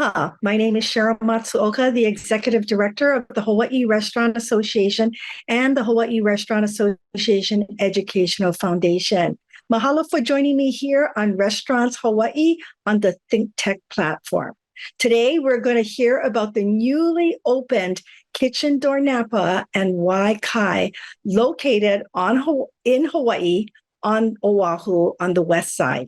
Aloha, my name is Sheryl Matsuoka, the Executive Director of the Hawaii Restaurant Association and the Hawaii Restaurant Association Educational Foundation. Mahalo for joining me here on Restaurants Hawaii on the ThinkTech platform. Today, we're going to hear about the newly opened Kitchen Door Napa and Wai Kai, located in Hawaii on Oahu on the west side.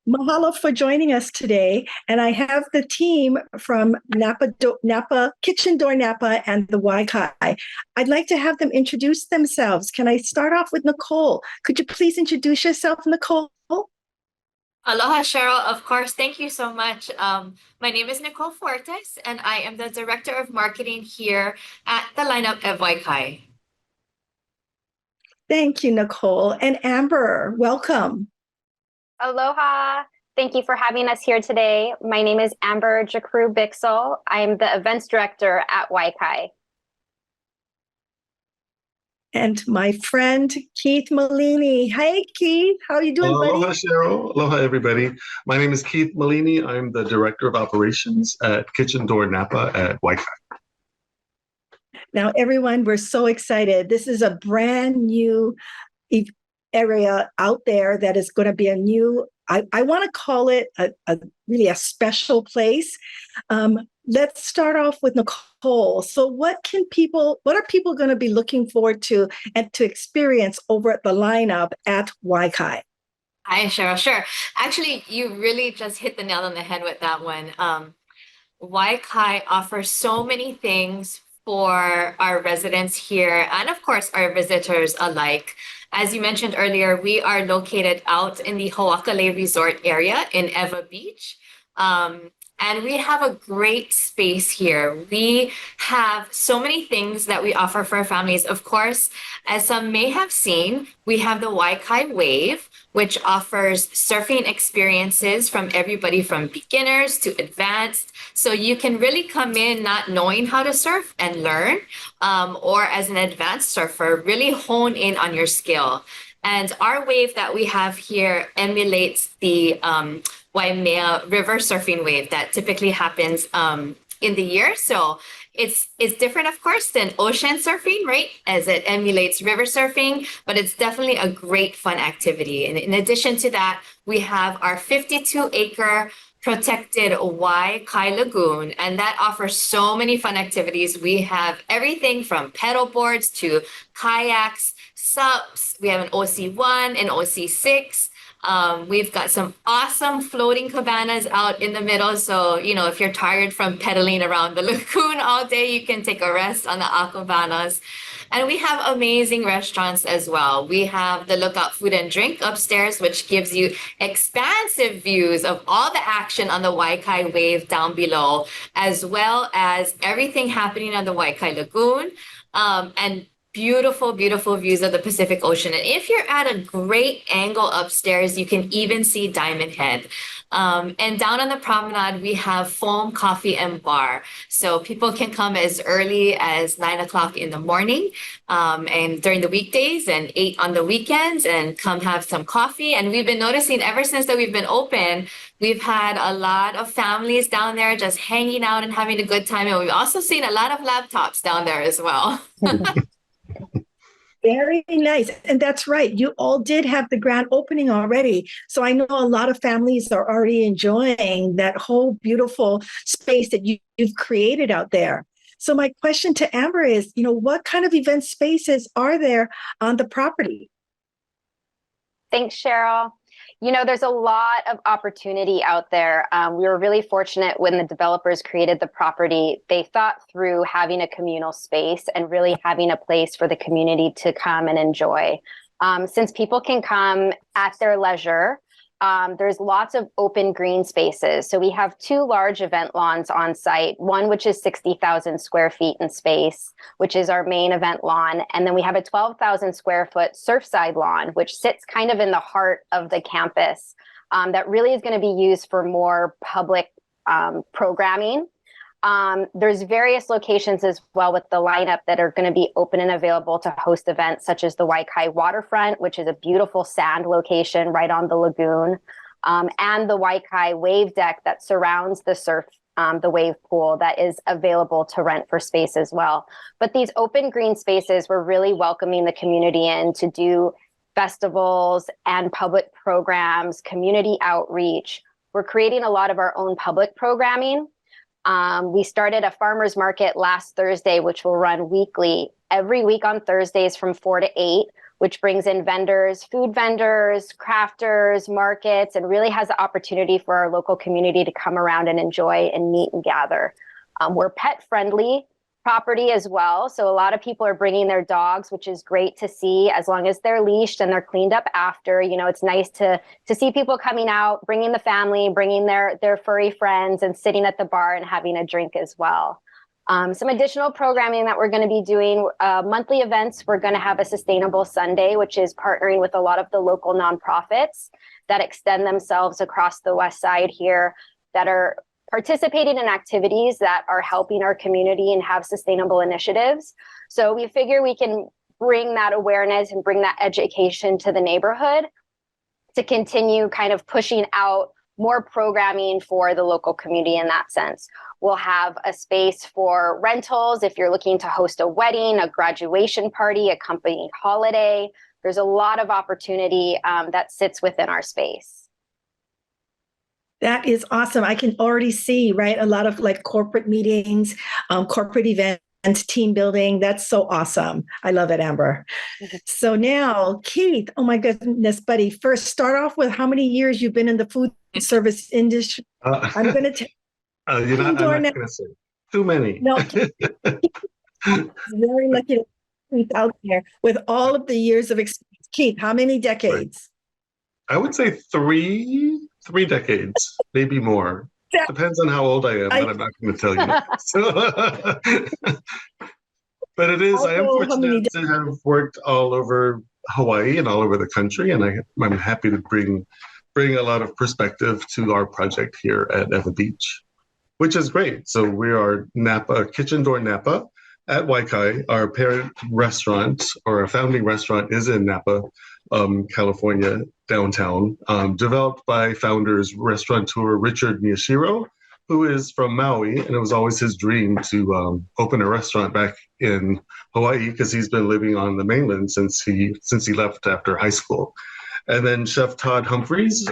Mahalo for joining us today. And I have the team from Napa Kitchen Door Napa and the Wai Kai. I'd like to have them introduce themselves. Can I start off with Nicole? Could you please introduce yourself, Nicole? Aloha, Cheryl. Of course. Thank you so much. My name is Nicole Fuertes, and I am the Director of Marketing here at the lineup at Wai Kai. Thank you, Nicole. And Amber, welcome. Aloha. Thank you for having us here today. My name is Amber Jacroux Bixel. I'm the Events Director at Wai Kai. And my friend, Keith Mallini. Hey, Keith. How are you doing, buddy? Aloha, Cheryl. Aloha, everybody. My name is Keith Mallini. I'm the Director of Operations at Kitchen Door Napa at Wai Kai. Now, everyone, we're so excited. This is a brand new area out there that is going to be a new, I want to call it really a special place. Let's start off with Nicole. So what are people going to be looking forward to and to experience over at the lineup at Wai Kai? Hi, Cheryl. Sure. Actually, you really just hit the nail on the head with that one. Wai Kai offers so many things for our residents here and, of course, our visitors alike. As you mentioned earlier, we are located out in the Hoakalei Resort area in Ewa Beach. And we have a great space here. We have so many things that we offer for our families. Of course, as some may have seen, we have the Wai Kai Wave, which offers surfing experiences from everybody from beginners to advanced. So you can really come in not knowing how to surf and learn, or as an advanced surfer, really hone in on your skill. And our wave that we have here emulates the Waimea river surfing wave that typically happens in the year. So it's different, of course, than ocean surfing, right? As it emulates river surfing, but it's definitely a great fun activity. And in addition to that, we have our 52-acre protected Wai Kai Lagoon, and that offers so many fun activities. We have everything from pedal boards to kayaks, SUPs. We have an OC1 and OC6. We've got some awesome floating cabanas out in the middle. So, if you're tired from pedaling around the lagoon all day, you can take a rest on the aquabanas. And we have amazing restaurants as well. We have the Lookout Food and Drink upstairs, which gives you expansive views of all the action on the Wai Kai Wave down below, as well as everything happening on the Wai Kai Lagoon. And beautiful, beautiful views of the Pacific Ocean. And if you're at a great angle upstairs, you can even see Diamond Head. And down on the promenade, we have foam, coffee, and bar. So people can come as early as 9 o'clock in the morning and during the weekdays and 8 on the weekends and come have some coffee. And we've been noticing ever since that we've been open, we've had a lot of families down there just hanging out and having a good time. And we've also seen a lot of laptops down there as well. Very nice. And that's right. You all did have the grand opening already. So I know a lot of families are already enjoying that whole beautiful space that you've created out there. So my question to Amber is, what kind of event spaces are there on the property? Thanks, Cheryl. There's a lot of opportunity out there. We were really fortunate when the developers created the property. They thought through having a communal space and really having a place for the community to come and enjoy. Since people can come at their leisure, there's lots of open green spaces. So we have 2 large event lawns on site, one which is 60,000 square feet in space, which is our main event lawn. And then we have a 12,000 square foot Surfside lawn, which sits kind of in the heart of the campus, that really is going to be used for more public programming. There's various locations as well with the lineup that are going to be open and available to host events such as the Wai Kai waterfront, which is a beautiful sand location right on the lagoon, and the Wai Kai wave deck that surrounds the wave pool that is available to rent for space as well. But these open green spaces, we're really welcoming the community in to do festivals and public programs, community outreach. We're creating a lot of our own public programming. We started a farmer's market last Thursday, which will run weekly, every week on Thursdays from 4 to 8, which brings in vendors, food vendors, crafters, markets, and really has the opportunity for our local community to come around and enjoy and meet and gather. We're pet-friendly property as well, so a lot of people are bringing their dogs, which is great to see, as long as they're leashed and they're cleaned up after. You know, it's nice to see people coming out, bringing the family, bringing their furry friends, and sitting at the bar and having a drink as well. Some additional programming that we're going to be doing, monthly events. We're going to have a Sustainable Sunday, which is partnering with a lot of the local nonprofits that extend themselves across the West Side here, that are participating in activities that are helping our community and have sustainable initiatives. So we figure we can bring that awareness and bring that education to the neighborhood to continue kind of pushing out more programming for the local community in that sense. We'll have a space for rentals if you're looking to host a wedding, a graduation party, a company holiday. There's a lot of opportunity that sits within our space. That is awesome. I can already see, right? A lot of like corporate meetings, corporate events, team building. That's so awesome. I love it, Amber. So now, Keith, oh my goodness, buddy, first start off with how many years you've been in the food service industry. I'm going to tell I'm not going to say too many. No, very lucky to Keith out there with all of the years of experience. Keith, how many decades? I would say three decades, maybe more. Depends on how old I am, but I'm not going to tell you. So, but it is, I am fortunate to have worked all over Hawaii and all over the country, and I'm happy to bring a lot of perspective to our project here at Ewa Beach, which is great. So we are Kitchen Door Napa at Wai Kai. Our parent restaurant, or our founding restaurant, is in Napa, California, downtown, developed by founders, restaurateur Richard Miyashiro, who is from Maui, and it was always his dream to open a restaurant back in Hawaii because he's been living on the mainland since he left after high school. And then Chef Todd Humphreys,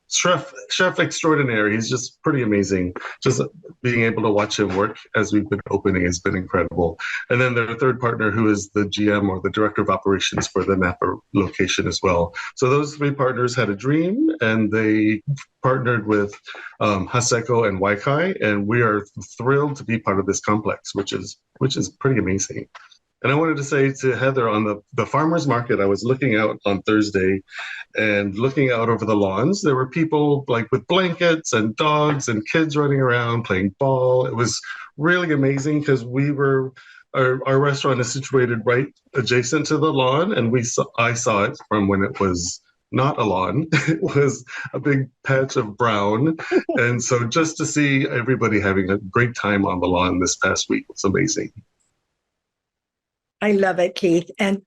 chef extraordinaire. He's just pretty amazing. Just being able to watch him work as we've been opening has been incredible. And then their third partner, who is the GM or the director of operations for the Napa location as well. So those three partners had a dream, and they partnered with Haseko and Wai Kai, and we are thrilled to be part of this complex, which is pretty amazing. And I wanted to say to Heather, on the farmer's market, I was looking out on Thursday and looking out over the lawns. There were people like with blankets and dogs and kids running around playing ball. It was really amazing because our restaurant is situated right adjacent to the lawn, and I saw it from when it was not a lawn. It was a big patch of brown. And so just to see everybody having a great time on the lawn this past week was amazing. I love it, Keith. And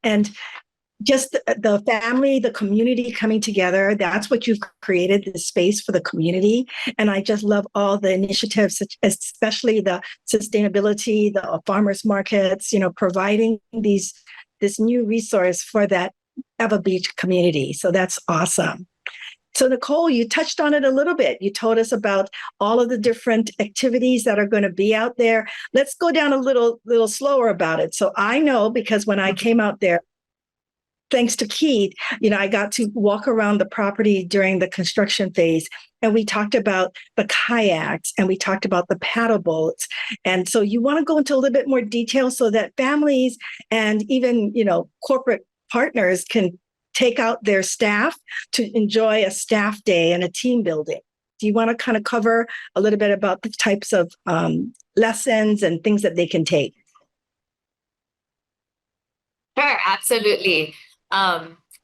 just the family, the community coming together, that's what you've created, the space for the community. And I just love all the initiatives, especially the sustainability, the farmers markets, providing this new resource for that Ewa Beach community. So that's awesome. So Nicole, you touched on it a little bit. You told us about all of the different activities that are going to be out there. Let's go down a little slower about it. So I know, because when I came out there, thanks to Keith, I got to walk around the property during the construction phase, and we talked about the kayaks and we talked about the paddle boats. And so you want to go into a little bit more detail so that families and even, corporate partners can take out their staff to enjoy a staff day and a team building. Do you want to kind of cover a little bit about the types of lessons and things that they can take? Sure, absolutely.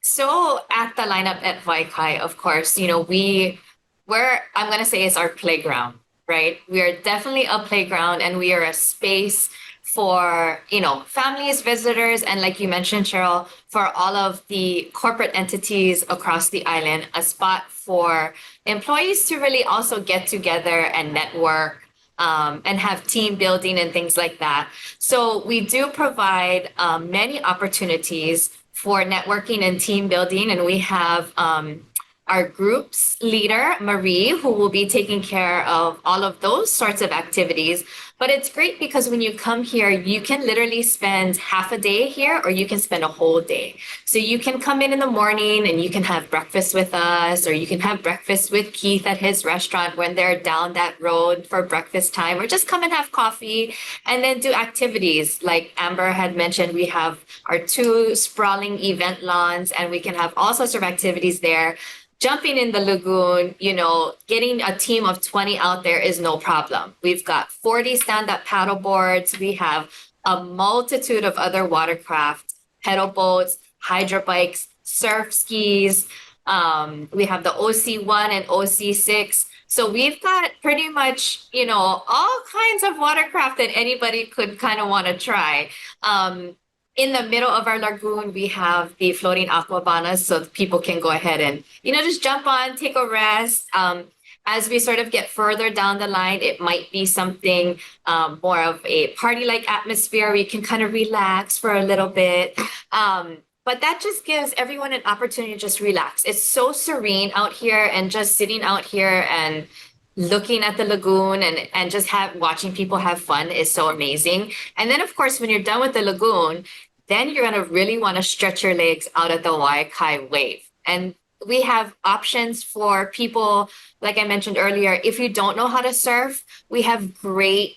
So at the lineup at Wai Kai, of course, where I'm going to say is our playground, right? We are definitely a playground, and we are a space for, families, visitors, and like you mentioned, Cheryl, for all of the corporate entities across the island, a spot for employees to really also get together and network, and have team building and things like that. So we do provide many opportunities for networking and team building, and we have our group's leader, Marie, who will be taking care of all of those sorts of activities. But it's great because when you come here, you can literally spend half a day here, or you can spend a whole day. So you can come in the morning and you can have breakfast with us, or you can have breakfast with Keith at his restaurant when they're down that road for breakfast time, or just come and have coffee and then do activities. Like Amber had mentioned, we have our 2 sprawling event lawns, and we can have all sorts of activities there. Jumping in the lagoon, getting a team of 20 out there is no problem. We've got 40 stand-up paddle boards. We have a multitude of other watercraft, pedal boats, hydro bikes, surf skis. We have the OC1 and OC6. So we've got pretty much, all kinds of watercraft that anybody could kind of want to try. In the middle of our lagoon, we have the floating aquabanas, so people can go ahead and, just jump on, take a rest. As we sort of get further down the line, it might be something more of a party-like atmosphere where you can kind of relax for a little bit. But that just gives everyone an opportunity to just relax. It's so serene out here, and just sitting out here and looking at the lagoon and just watching people have fun is so amazing. And then, of course, when you're done with the lagoon, then you're going to really want to stretch your legs out at the Wai Kai wave. And we have options for people, like I mentioned earlier, if you don't know how to surf, we have great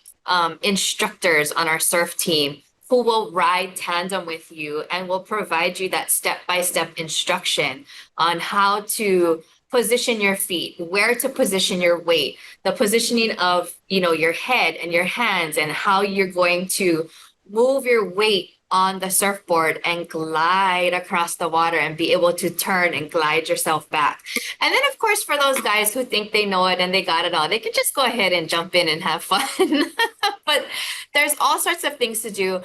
instructors on our surf team who will ride tandem with you and will provide you that step-by-step instruction on how to position your feet, where to position your weight, the positioning of, your head and your hands, and how you're going to move your weight on the surfboard and glide across the water and be able to turn and glide yourself back. And then, of course, for those guys who think they know it and they got it all, they can just go ahead and jump in and have fun. But there's all sorts of things to do.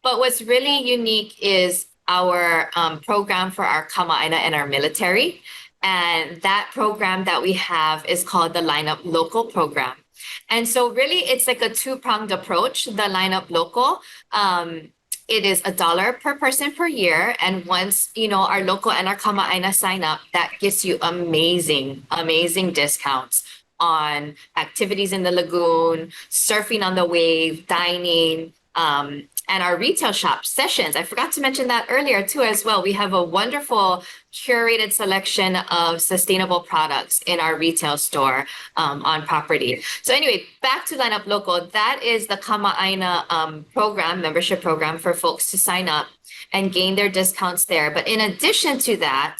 But what's really unique is our program for our kama'aina and our military. And that program that we have is called the Line Up Local program. And so really it's like a 2-pronged approach, the Line Up Local. It is $1 per person per year. And once, our local and our kama'aina sign up, that gets you amazing, amazing discounts on activities in the lagoon, surfing on the wave, dining, and our retail shop sessions. I forgot to mention that earlier too as well. We have a wonderful curated selection of sustainable products in our retail store on property. So anyway, back to Line Up Local. That is the kama'aina program, membership program for folks to sign up and gain their discounts there. But in addition to that,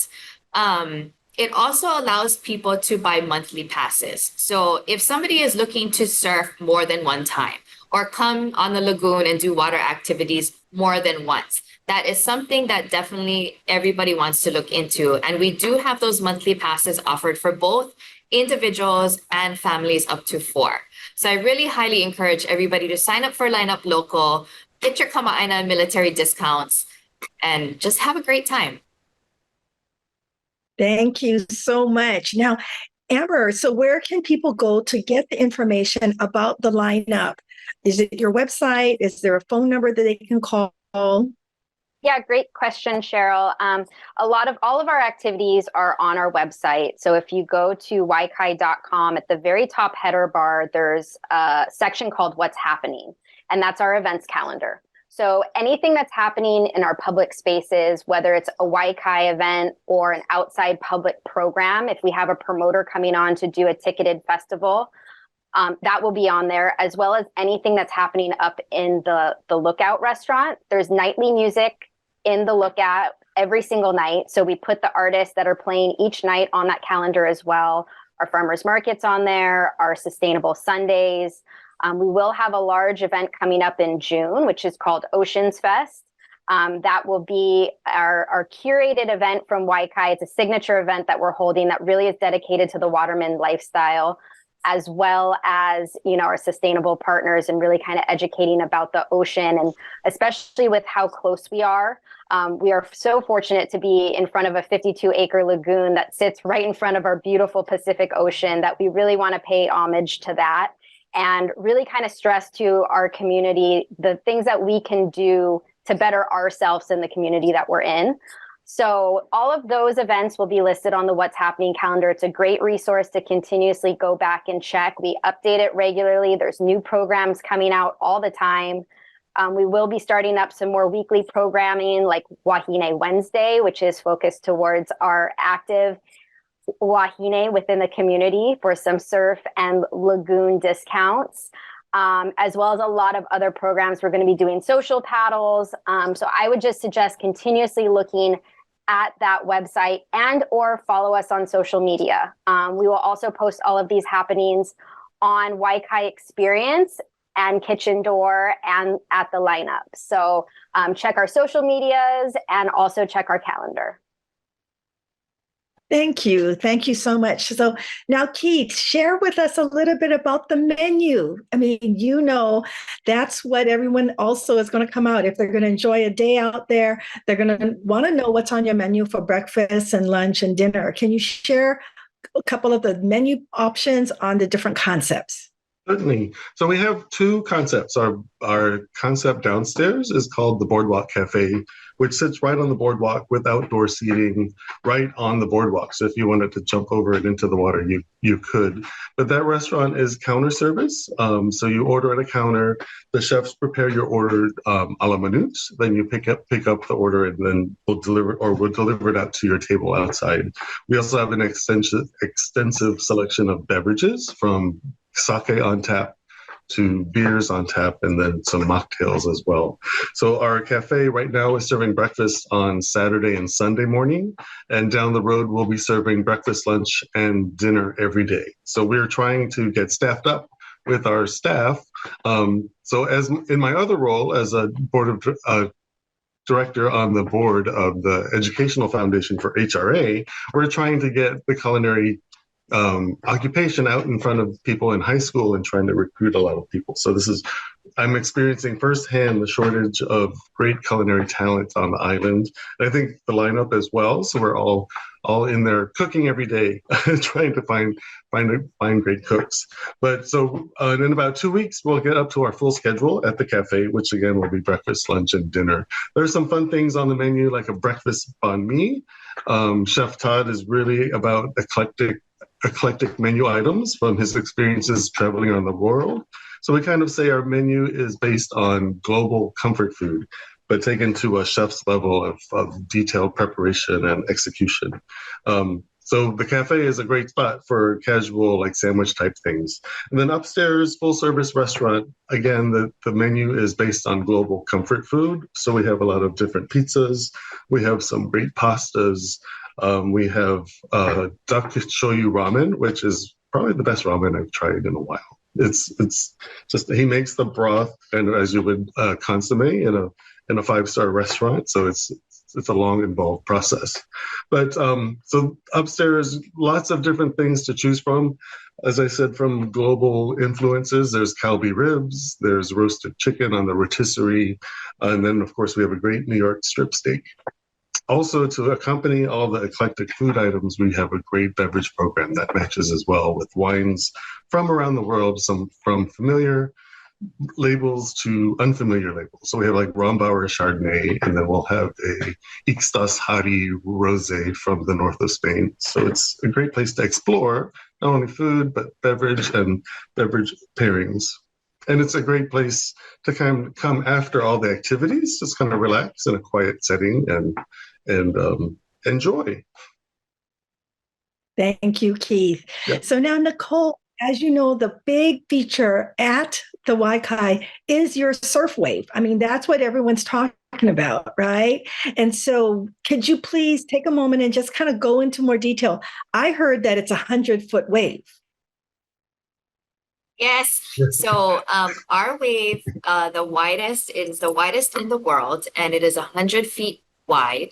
it also allows people to buy monthly passes. So if somebody is looking to surf more than one time, or come on the lagoon and do water activities more than once, that is something that definitely everybody wants to look into. And we do have those monthly passes offered for both individuals and families up to 4. So I really highly encourage everybody to sign up for Line Up Local, get your kama'aina military discounts, and just have a great time. Thank you so much. Now, Amber, so where can people go to get the information about the lineup? Is it your website? Is there a phone number that they can call? Yeah, great question, Cheryl. All of our activities are on our website. So if you go to waikai.com, at the very top header bar, there's a section called What's Happening, and that's our events calendar. So anything that's happening in our public spaces, whether it's a Wai Kai event or an outside public program, if we have a promoter coming on to do a ticketed festival, that will be on there, as well as anything that's happening up in the Lookout restaurant. There's nightly music in the Lookout every single night. So we put the artists that are playing each night on that calendar as well. Our farmers markets on there, our sustainable Sundays. We will have a large event coming up in June, which is called Oceans Fest. That will be our curated event from Wai Kai. It's a signature event that we're holding that really is dedicated to the waterman lifestyle. as well as, our sustainable partners, and really kind of educating about the ocean, and especially with how close we are. We are so fortunate to be in front of a 52-acre lagoon that sits right in front of our beautiful Pacific Ocean, that we really want to pay homage to that and really kind of stress to our community the things that we can do to better ourselves in the community that we're in. So all of those events will be listed on the What's Happening calendar. It's a great resource to continuously go back and check. We update it regularly. There's new programs coming out all the time. We will be starting up some more weekly programming like Wahine Wednesday, which is focused towards our active wahine within the community for some surf and lagoon discounts, as well as a lot of other programs. We're going to be doing social paddles. So I would just suggest continuously looking at that website and or follow us on social media. We will also post all of these happenings on Wai Kai Experience and Kitchen Door and at the lineup. So check our social medias and also check our calendar. Thank you. Thank you so much. So now, Keith, share with us a little bit about the menu. I mean, that's what everyone also is going to come out. If they're going to enjoy a day out there, they're going to want to know what's on your menu for breakfast and lunch and dinner. Can you share a couple of the menu options on the different concepts? Certainly. So we have two concepts. Our concept downstairs is called the Boardwalk Cafe, which sits right on the boardwalk with outdoor seating right on the boardwalk. So if you wanted to jump over it into the water, you could. But that restaurant is counter service. So you order at a counter. The chefs prepare your order a la minute. Then you pick up the order, and then we'll deliver it out to your table outside. We also have an extensive selection of beverages, from sake on tap to beers on tap, and then some mocktails as well. So our cafe right now is serving breakfast on Saturday and Sunday morning, and down the road we'll be serving breakfast, lunch, and dinner every day. So we're trying to get staffed up with our staff. So as in my other role as a director on the board of the Educational Foundation for HRA, we're trying to get the culinary occupation out in front of people in high school and trying to recruit a lot of people. So I'm experiencing firsthand the shortage of great culinary talent on the island. And I think the lineup as well. So we're all in there cooking every day, trying to find great cooks. But so in about 2 weeks, we'll get up to our full schedule at the cafe, which again will be breakfast, lunch, and dinner. There's some fun things on the menu, like a breakfast banh mi. Chef Todd is really about eclectic menu items from his experiences traveling around the world. So we kind of say our menu is based on global comfort food, but taken to a chef's level of detailed preparation and execution. So the cafe is a great spot for casual, like sandwich type things. And then upstairs, full service restaurant, again, the menu is based on global comfort food. So we have a lot of different pizzas. We have some great pastas. We have duck shoyu ramen, which is probably the best ramen I've tried in a while. It's just, he makes the broth kind of as you would consomme in a 5-star restaurant. So it's a long, involved process. But so upstairs, lots of different things to choose from. As I said, from global influences, there's Kalbi ribs, there's roasted chicken on the rotisserie, and then of course we have a great New York strip steak. Also, to accompany all the eclectic food items, we have a great beverage program that matches as well, with wines from around the world, some from familiar labels to unfamiliar labels. So we have like Rombauer Chardonnay, and then we'll have a Ixtas Hari Rosé from the north of Spain. So it's a great place to explore not only food, but beverage and beverage pairings. And it's a great place to kind of come after all the activities, just kind of relax in a quiet setting and enjoy. Thank you, Keith. Yeah. So now, Nicole, as you know, the big feature at the Wai Kai is your surf wave. I mean, that's what everyone's talking about, right? And so could you please take a moment and just kind of go into more detail? I heard that it's 100-foot wave. Yes. So our wave, the widest in the world, and it is 100 feet wide.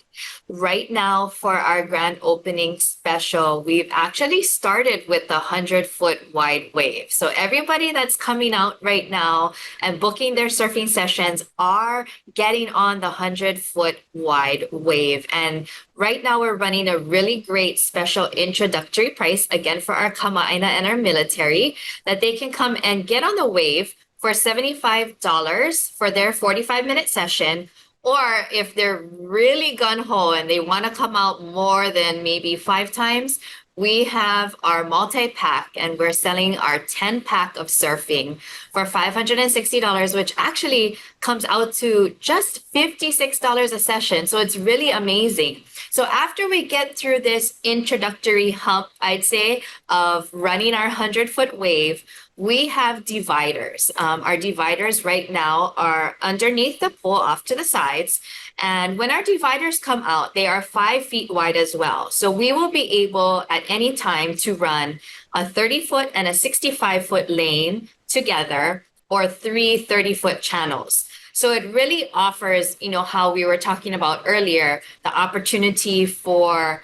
Right now, for our grand opening special, we've actually started with the 100-foot wide wave. So everybody that's coming out right now and booking their surfing sessions are getting on the 100-foot wide wave. And right now, we're running a really great special introductory price, again, for our kama'aina and our military, that they can come and get on the wave for $75 for their 45-minute session. Or if they're really gung-ho and they want to come out more than maybe 5 times, we have our multi-pack, and we're selling our 10-pack of surfing for $560, which actually comes out to just $56 a session. So it's really amazing. So after we get through this introductory hump, I'd say, of running our 100-foot wave, we have dividers. Our dividers right now are underneath the pool off to the sides. And when our dividers come out, they are 5 feet wide as well. So we will be able at any time to run a 30-foot and a 65-foot lane together, or 3 30-foot channels. So it really offers, how we were talking about earlier, the opportunity for,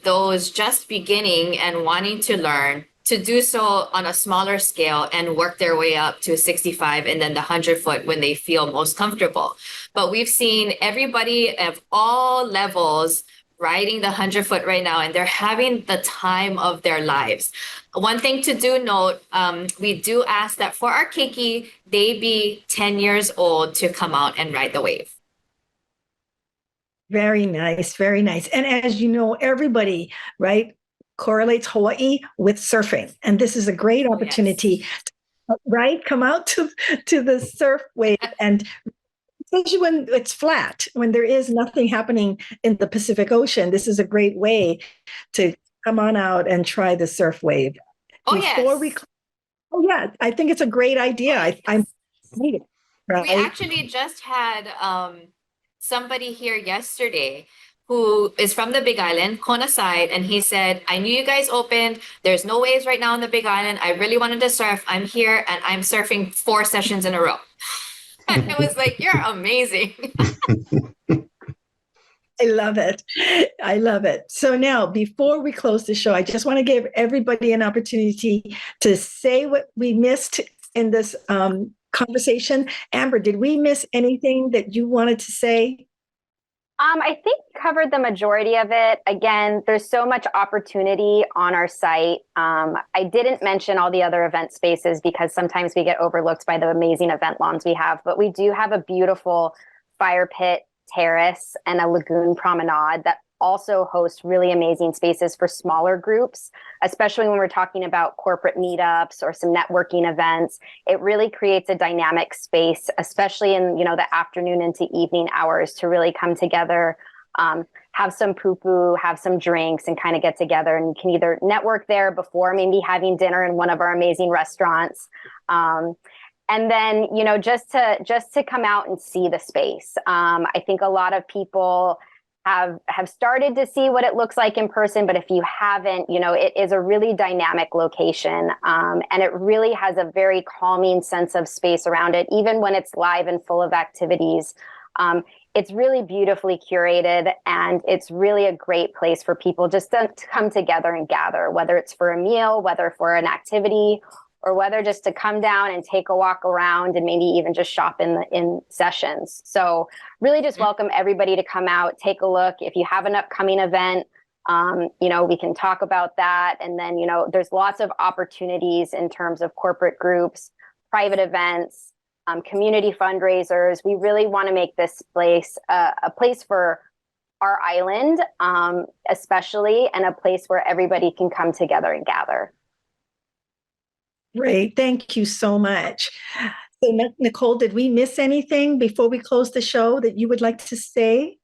those just beginning and wanting to learn to do so on a smaller scale and work their way up to 65 and then the 100-foot when they feel most comfortable. But we've seen everybody of all levels riding the 100-foot right now, and they're having the time of their lives. One thing to do note, we do ask that for our keiki, they be 10 years old to come out and ride the wave. Very nice, very nice. And as you know, everybody, right, correlates Hawaii with surfing. And this is a great opportunity, right? Come out to the surf wave, and especially when it's flat, when there is nothing happening in the Pacific Ocean, this is a great way to come on out and try the surf wave. Yeah, I think it's a great idea. I'm excited, right? We actually just had somebody here yesterday who is from the Big Island, Kona side, and he said, I knew you guys opened. There's no waves right now on the Big Island. I really wanted to surf. I'm here and I'm surfing 4 sessions in a row. And I was like, you're amazing. I love it. I love it. So now, before we close the show, I just want to give everybody an opportunity to say what we missed in this conversation. Amber, did we miss anything that you wanted to say? I think covered the majority of it. Again, there's so much opportunity on our site. I didn't mention all the other event spaces because sometimes we get overlooked by the amazing event lawns we have, but we do have a beautiful fire pit terrace and a lagoon promenade that also host really amazing spaces for smaller groups, especially when we're talking about corporate meetups or some networking events. It really creates a dynamic space, especially in the afternoon into evening hours, to really come together, have some poo-poo, have some drinks, and kind of get together. And you can either network there before maybe having dinner in one of our amazing restaurants. And then, just to come out and see the space. I think a lot of people have started to see what it looks like in person, but if you haven't, it is a really dynamic location, and it really has a very calming sense of space around it, even when it's live and full of activities. It's really beautifully curated, and it's really a great place for people just to come together and gather, whether it's for a meal, whether for an activity, or whether just to come down and take a walk around and maybe even just shop in sessions. So really just welcome everybody to come out, take a look. If you have an upcoming event, we can talk about that. And then, there's lots of opportunities in terms of corporate groups, private events, community fundraisers. We really want to make this place a place for our island, especially, and a place where everybody can come together and gather. Great. Thank you so much. So, Nicole, did we miss anything before we close the show that you would like to say?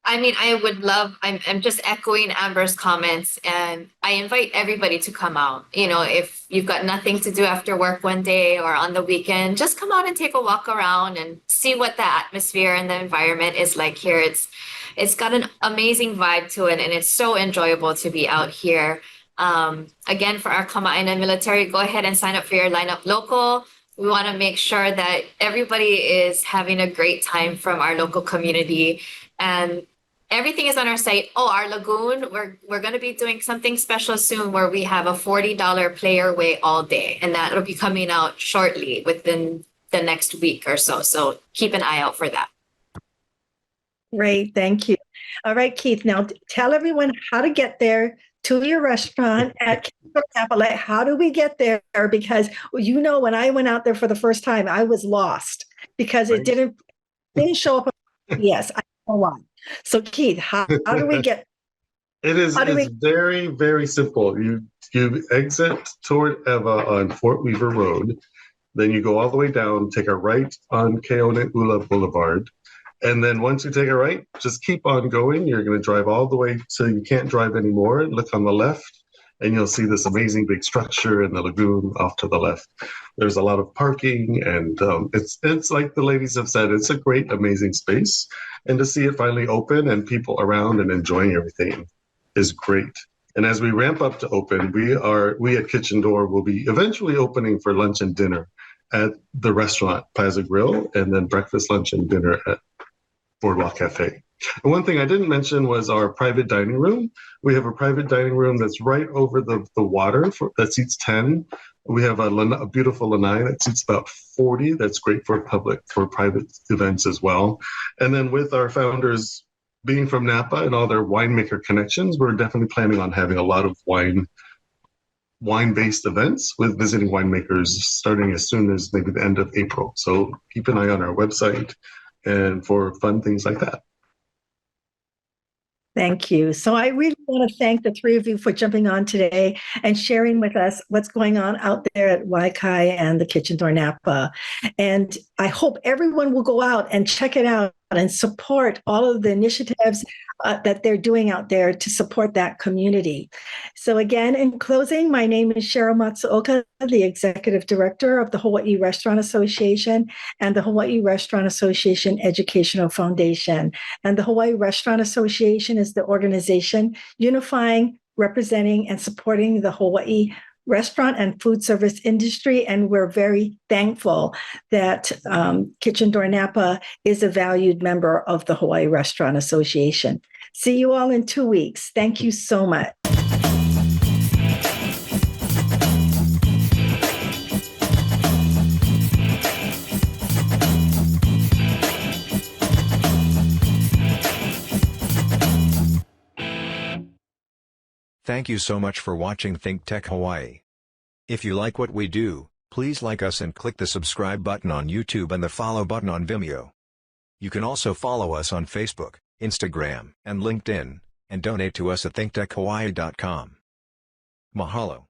I mean, I'm just echoing Amber's comments, and I invite everybody to come out. If you've got nothing to do after work one day or on the weekend, just come out and take a walk around and see what the atmosphere and the environment is like here. It's got an amazing vibe to it, and it's so enjoyable to be out here. Again, for our kama'aina military, go ahead and sign up for your lineup local. We want to make sure that everybody is having a great time from our local community. And everything is on our site. Oh, our lagoon, we're going to be doing something special soon where we have a $40 player way all day. And that'll be coming out shortly within the next week or so. So keep an eye out for that. Great, thank you. All right, Keith, now tell everyone how to get there to your restaurant at Door Napa. Like, how do we get there? Because when I went out there for the first time, I was lost because it didn't show up. Yes, I know why. So Keith, how do we get? It's very, very simple. You exit toward Ewa on Fort Weaver Road, then you go all the way down, take a right on Keone'ula Boulevard. And then once you take a right, just keep on going. You're going to drive all the way till you can't drive anymore. Look on the left, and you'll see this amazing big structure in the lagoon off to the left. There's a lot of parking, and it's like the ladies have said, it's a great, amazing space. And to see it finally open and people around and enjoying everything is great. And as we ramp up to open, we at Kitchen Door will be eventually opening for lunch and dinner at the restaurant Plaza Grill, and then breakfast, lunch, and dinner at Boardwalk Cafe. And one thing I didn't mention was our private dining room. We have a private dining room that's right over the water that seats 10. We have a beautiful lanai that seats about 40. That's great for private events as well. And then with our founders being from Napa and all their winemaker connections, we're definitely planning on having a lot of wine-based events with visiting winemakers starting as soon as maybe the end of April. So keep an eye on our website and for fun things like that. Thank you. So I really want to thank the three of you for jumping on today and sharing with us what's going on out there at Wai Kai and the Kitchen Door Napa. And I hope everyone will go out and check it out and support all of the initiatives that they're doing out there to support that community. So again, in closing, my name is Sheryl Matsuoka, the Executive Director of the Hawaii Restaurant Association and the Hawaii Restaurant Association Educational Foundation. And the Hawaii Restaurant Association is the organization unifying, representing, and supporting the Hawaii restaurant and food service industry. And we're very thankful that Kitchen Door Napa is a valued member of the Hawaii Restaurant Association. See you all in 2 weeks. Thank you so much. Thank you so much for watching ThinkTech Hawaii. If you like what we do, please like us and click the subscribe button on YouTube and the follow button on Vimeo. You can also follow us on Facebook, Instagram, and LinkedIn, and donate to us at thinktechhawaii.com. Mahalo.